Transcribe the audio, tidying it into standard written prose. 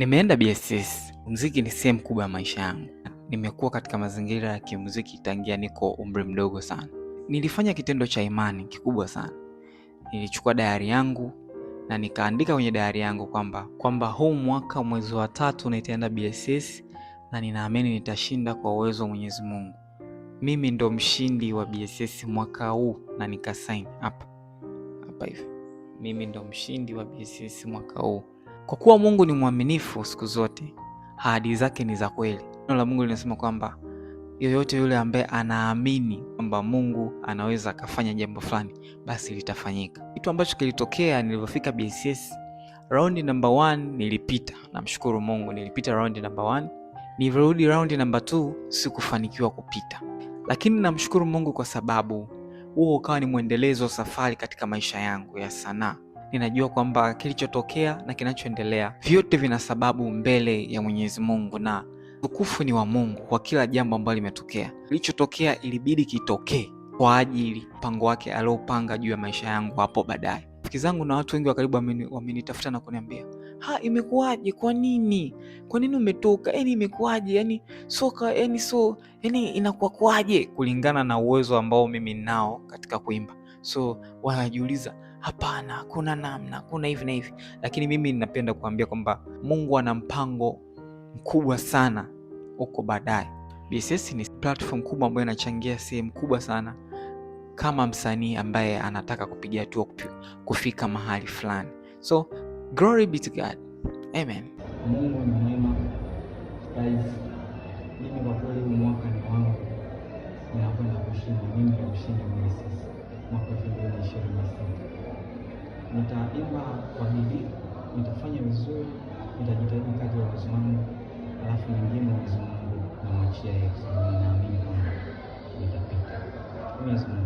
Nimeenda BSS. Muziki ni sehemu kubwa ya maisha yangu. Nimekuwa katika mazingira ya kimuziki tangia niko umri mdogo sana. Nilifanya kitendo cha imani kikubwa sana. Nilichukua diary yangu na nikaandika kwenye diary yangu kwamba huu mwaka mwezi wa 3 nitaenda BSS na ninaamini nitashinda kwa uwezo wa Mwenyezi Mungu. Mimi ndo mshindi wa BSS mwaka huu, na nikasign hapa hivi. Mimi ndo mshindi wa BSS mwaka huu. Kwa kuwa Mungu ni mwaminifu siku zote, ahadi zake ni za kweli. Neno la Mungu linasema kwamba yoyote yule ambaye anaamini kwamba Mungu anaweza akafanya jambo fulani, basi litafanyika. Kitu ambacho kilitokea nilipofika BSS, round number 1 nilipita. Namshukuru Mungu, nilipita round number 1. Nilirudi round number 2 sikufanikiwa kupita. Lakini namshukuru Mungu kwa sababu huo ukawa ni mwendelezo wa safari katika maisha yangu ya sanaa. Ninajua kwamba kilichotokea na kinachoendelea vyote vina sababu mbele ya Mwenyezi Mungu, na utukufu ni wa Mungu kwa kila jambo ambalo limetokea. Kilichotokea ilibidi kitokee kwa ajili mpango wake aliopanga juu ya maisha yangu hapo baadaye. Rafiki zangu na watu wengi wa karibu wamenitafuta na kuniambia, imekuwaje? Kwa nini umetoka? Imekuwaje? Soka inakuwa kwaje? Kulingana na uwezo ambao mimi ninao katika kuimba. So wanajiuliza, hapana, kuna namna, kuna hivi na hivi. Lakini mimi ninapenda kuambia kwamba Mungu ana mpango mkubwa sana huko baadaye. BSS ni platform kubwa ambayo inachangia sehemu kubwa sana kama msanii ambaye anataka kupiga hatua kufika mahali fulani. So glory be to God. Amen. Mungu ni mwema. Guys, mimi kwa kweli mwaka ni wangu. Ninakwenda kushinda, mimi ni mshindi BSS mwaka 2026. Nitaimba kwa bidii, nitafanya vizuri, nitajitahidi kadri ya uwezo wangu, alafu nyingine Mwenyezi Mungu namwachia yeye, kwa sababu ninaamini kwamba nitapita. Mwenyezi Mungu